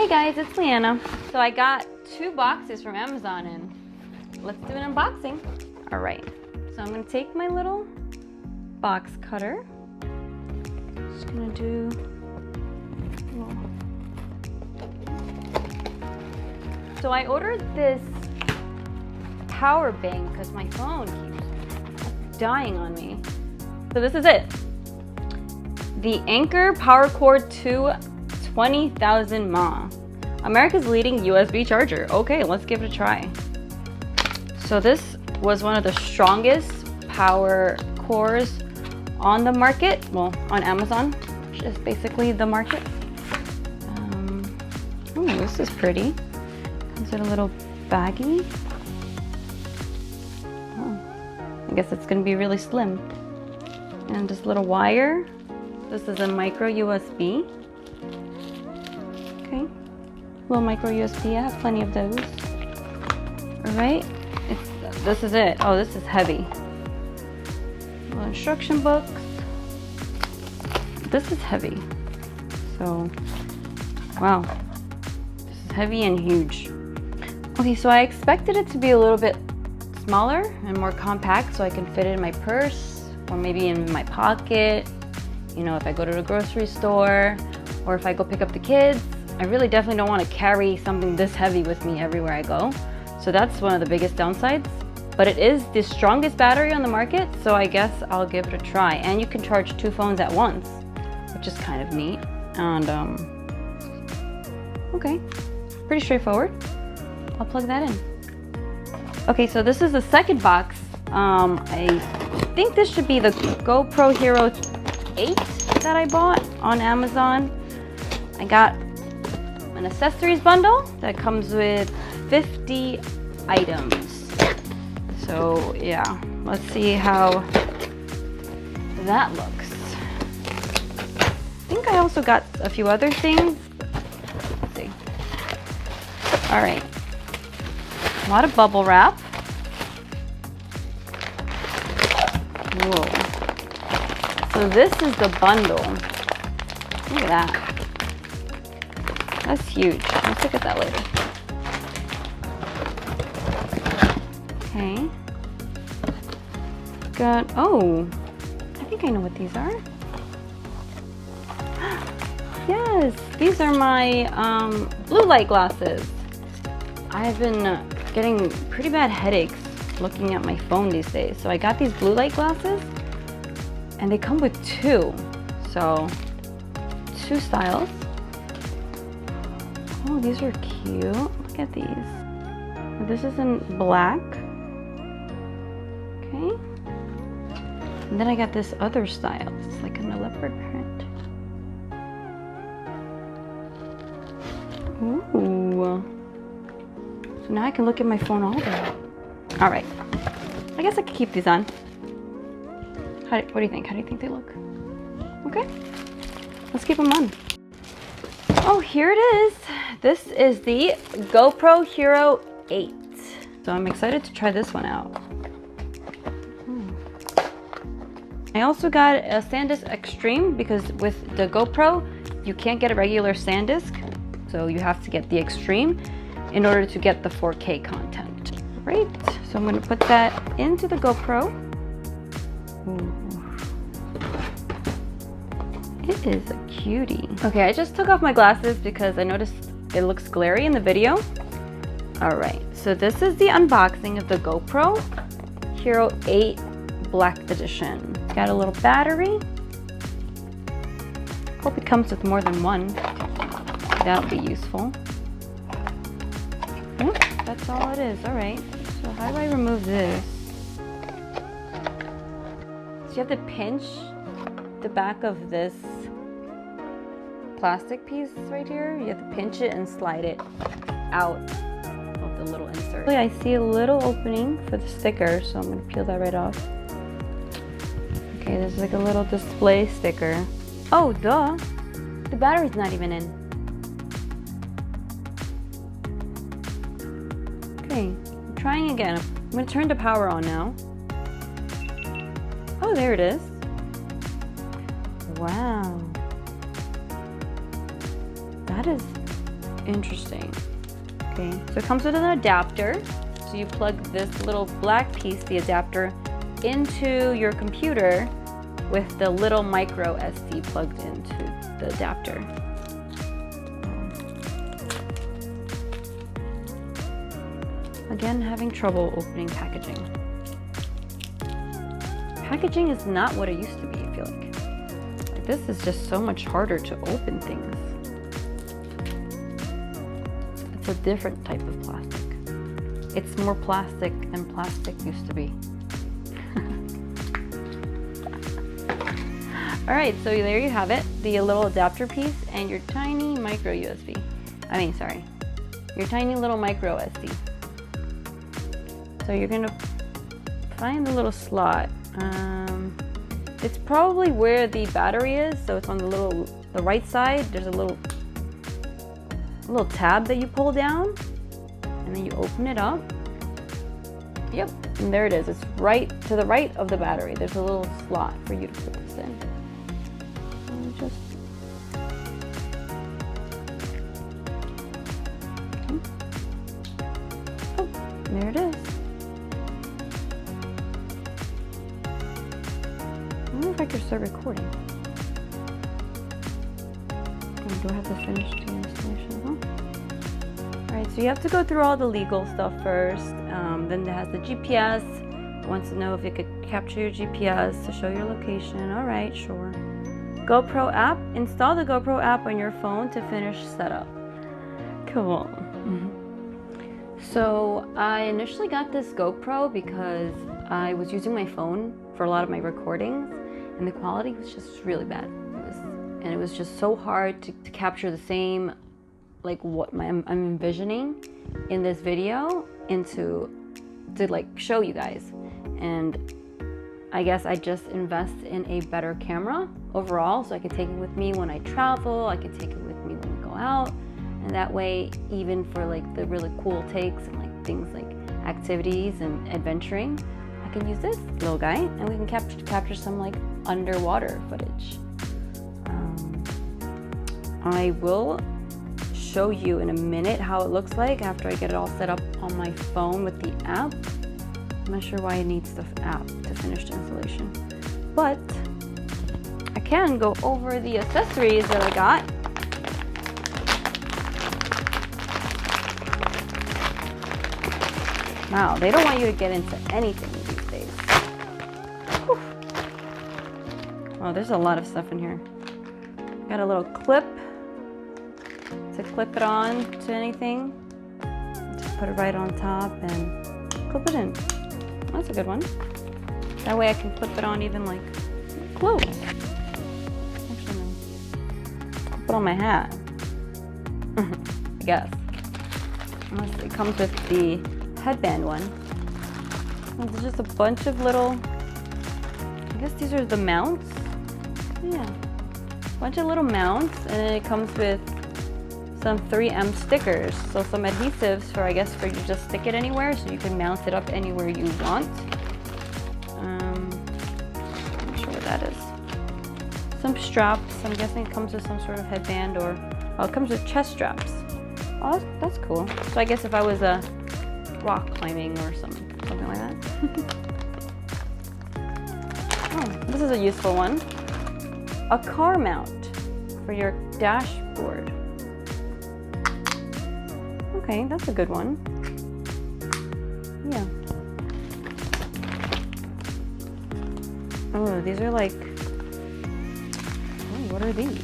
guys, it's Leanna. So I got 2 boxes from Amazon and let's do an unboxing. All right, so I'm gonna take my little box cutter. Just gonna do So I ordered this power bank because my phone keeps dying on me. So this is it. The Anker Power Cord 2 20,000 mAh. America's leading USB charger. Okay, let's give it a try. So this was one of the strongest power cores on the market. Well, on Amazon, which is basically the market. Oh, this is pretty. Is it a little baggy? Oh, I guess it's gonna be really slim. And this little wire. This is a micro USB. Okay, little micro USB. I have plenty of those. All right, this is it. Oh, this is heavy. Little instruction books. This is heavy. So, wow, this is heavy and huge. Okay, so I expected it to be a little bit smaller and more compact so I can fit it in my purse or maybe in my pocket. You know, if I go to the grocery store or if I go pick up the kids. I really definitely don't want to carry something this heavy with me everywhere I go. So that's one of the biggest downsides. But it is the strongest battery on the market, so I guess I'll give it a try. And you can charge 2 phones at once, which is kind of neat. And okay, pretty straightforward. I'll plug that in. Okay, so this is the second box. I think this should be the GoPro Hero 8 that I bought on Amazon. I got an accessories bundle that comes with 50 items. So yeah, let's see how that looks. I think I also got a few other things. Let's see. All right, a lot of bubble wrap. Whoa. So this is the bundle. Look at that. That's huge. Let's look at that later. Okay. Got, oh, I think I know what these are. Yes, these are my blue light glasses. I've been getting pretty bad headaches looking at my phone these days. So I got these blue light glasses and they come with 2. So 2 styles. Oh, these are cute. Look at these. This is in black. Okay. And then I got this other style. It's like in a leopard print. Ooh. So now I can look at my phone all day. All right. I guess I could keep these on. What do you think? How do you think they look? Okay. Let's keep them on. Oh, here it is. This is the GoPro Hero 8. So I'm excited to try this one out. I also got a SanDisk Extreme because with the GoPro, you can't get a regular SanDisk. So you have to get the Extreme in order to get the 4K content. Right, so I'm gonna put that into the GoPro. Ooh. It is a cutie. Okay, I just took off my glasses because I noticed it looks glary in the video. All right, so this is the unboxing of the GoPro Hero 8 Black Edition. Got a little battery. Hope it comes with more than one. That'll be useful. Yep, that's all it is. All right, so how do I remove this? So you have to pinch the back of this plastic piece right here. You have to pinch it and slide it out of the little insert. I see a little opening for the sticker, so I'm gonna peel that right off. Okay, there's like a little display sticker. Oh, duh. The battery's not even in. Okay, I'm trying again. I'm gonna turn the power on now. Oh, there it is. Wow. That is Interesting. Okay, so it comes with an adapter. So you plug this little black piece, the adapter, into your computer with the little micro SD plugged into the adapter. Again, having trouble opening packaging. Packaging is not what it used to be, I feel like. This is just so much harder to open things. It's a different type of plastic. It's more plastic than plastic used to be. All right, so there you have it, the little adapter piece and your tiny micro USB. Your tiny little micro SD. So you're gonna find the little slot. It's probably where the battery is, so it's on the right side. There's a little tab that you pull down, and then you open it up. Yep, and there it is. It's right to the right of the battery. There's a little slot for you to put this in. And there it is. I wonder if I could start recording. Do I have to finish the installation? Huh? Alright, so you have to go through all the legal stuff first. Then it has the GPS. It wants to know if it could capture your GPS to show your location. Alright, sure. GoPro app. Install the GoPro app on your phone to finish setup. Cool. So I initially got this GoPro because I was using my phone for a lot of my recordings, and the quality was just really bad. It was just so hard to capture the same, like what I'm envisioning in this video, to like show you guys. And I guess I just invest in a better camera overall, so I could take it with me when I travel. I could take it with me when we go out, and that way, even for like the really cool takes and like things like activities and adventuring, I can use this little guy, and we can capture some like underwater footage. I will show you in a minute how it looks like after I get it all set up on my phone with the app. I'm not sure why it needs the app to finish the installation, but I can go over the accessories that I got. Wow, they don't want you to get into anything these days. Whew. Oh, there's a lot of stuff in here. Got a little clip to clip it on to anything. Just put it right on top and clip it in. That's a good one. That way I can clip it on even like clothes. Actually, no. Put on my hat. I guess. Unless it comes with the headband one. And there's just a bunch of little, I guess these are the mounts. Yeah. Bunch of little mounts, and then it comes with some 3M stickers, so some adhesives for, I guess, for you to just stick it anywhere, so you can mount it up anywhere you want. I'm not sure what that is. Some straps. I'm guessing it comes with some sort of headband, or it comes with chest straps. Oh, that's cool. So I guess if I was rock climbing or something like that. Oh, this is a useful one. A car mount for your dashboard. Okay, that's a good one. Yeah. Oh, these are like, what are these?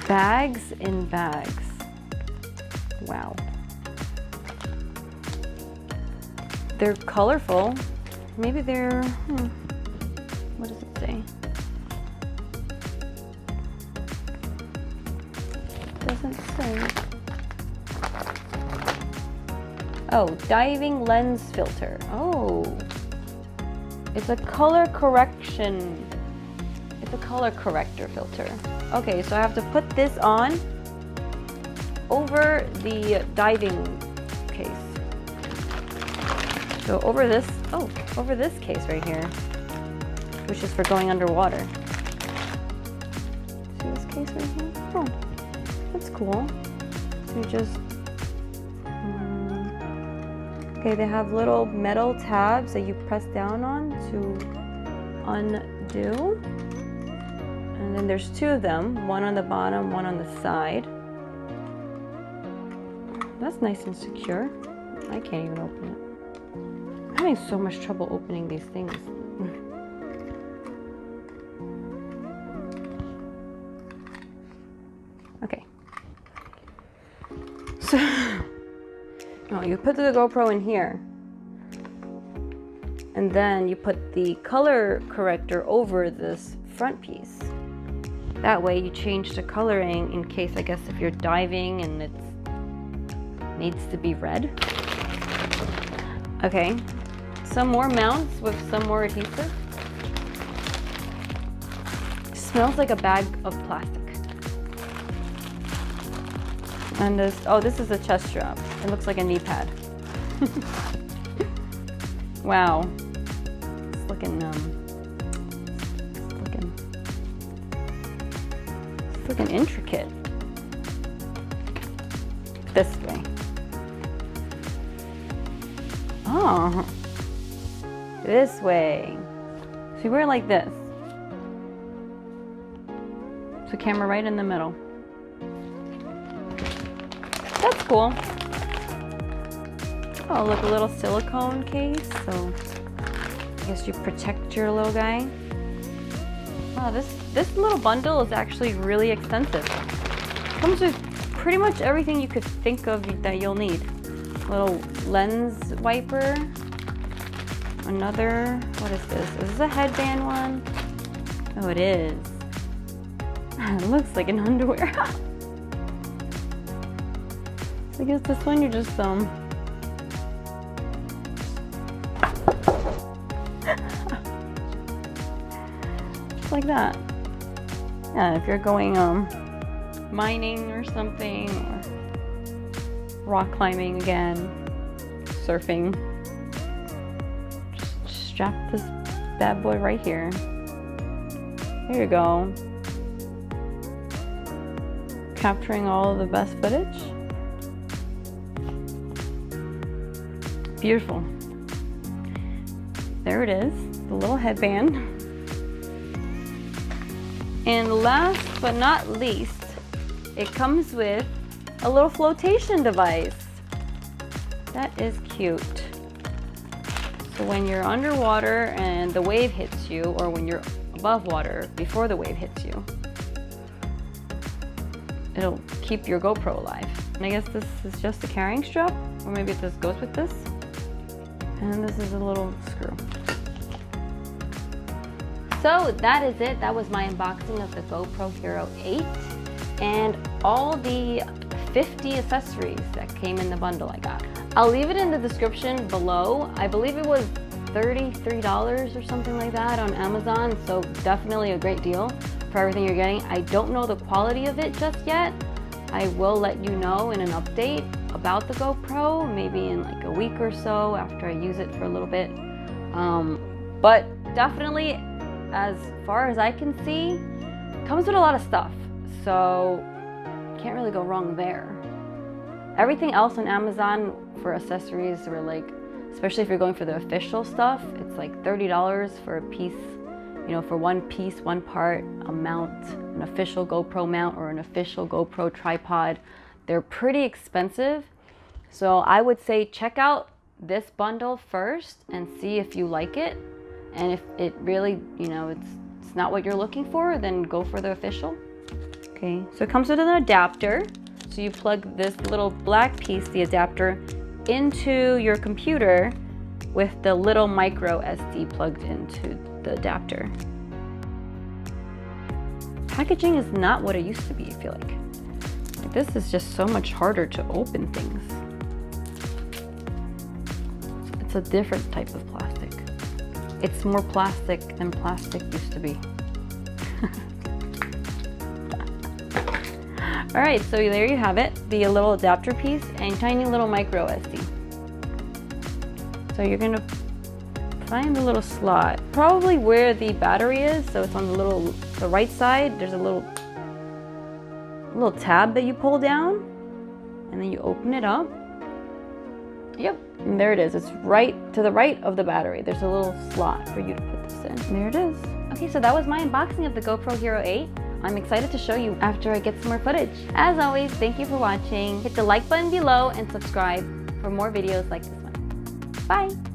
Bags in bags. Wow. They're colorful. Maybe they're, what does it say? Doesn't say. Oh, diving lens filter. Oh, it's a color correction. It's a color corrector filter. Okay, so I have to put this on over the diving case. So over this case right here, which is for going underwater. See this case right here? Oh. That's cool. So you just, okay, they have little metal tabs that you press down on to undo. And then there's two of them, one on the bottom, one on the side. That's nice and secure. I can't even open it. I'm having so much trouble opening these things. Okay. So, oh, you put the GoPro in here. And then you put the color corrector over this front piece. That way you change the coloring in case, I guess, if you're diving and it needs to be red. Okay, some more mounts with some more adhesive. Smells like a bag of plastic. And this, oh, this is a chest strap. It looks like a knee pad. Wow. It's looking intricate. This way. Oh, this way. So you wear it like this. So camera right in the middle. That's cool. Oh, look, a little silicone case. So I guess you protect your little guy. Wow, this little bundle is actually really extensive. Comes with pretty much everything you could think of that you'll need. Little lens wiper. Another, what is this? Is this a headband one? Oh, it is. It looks like an underwear. So I guess this one you're just just like that. Yeah, if you're going mining or something, or rock climbing again, surfing, just strap this bad boy right here. There you go. Capturing all of the best footage. Beautiful. There it is, the little headband. And last but not least, it comes with a little flotation device. That is cute. So when you're underwater and the wave hits you, or when you're above water before the wave hits you, it'll keep your GoPro alive. And I guess this is just a carrying strap, or maybe this goes with this. And this is a little screw. So that is it. That was my unboxing of the GoPro Hero 8 and all the 50 accessories that came in the bundle I got. I'll leave it in the description below. I believe it was $33 or something like that on Amazon, so definitely a great deal for everything you're getting. I don't know the quality of it just yet. I will let you know in an update about the GoPro, maybe in like a week or so after I use it for a little bit. But definitely, as far as I can see, comes with a lot of stuff, so can't really go wrong there. Everything else on Amazon for accessories were like, especially if you're going for the official stuff, it's like $30 for a piece, you know, for one piece, one part, a mount, an official GoPro mount or an official GoPro tripod. They're pretty expensive. So I would say check out this bundle first and see if you like it. And if it really, you know, it's not what you're looking for, then go for the official. Okay, so it comes with an adapter. So you plug this little black piece, the adapter, into your computer with the little micro SD plugged into the adapter. Packaging is not what it used to be, I feel like. This is just so much harder to open things. It's a different type of plastic. It's more plastic than plastic used to be. All right, so there you have it, the little adapter piece and tiny little micro SD. So you're gonna find the little slot, probably where the battery is. So it's on the right side. There's a little little tab that you pull down, and then you open it up. Yep, and there it is. It's right to the right of the battery. There's a little slot for you to put this in. There it is. Okay, so that was my unboxing of the GoPro Hero 8. I'm excited to show you after I get some more footage. As always, thank you for watching. Hit the like button below and subscribe for more videos like this one. Bye!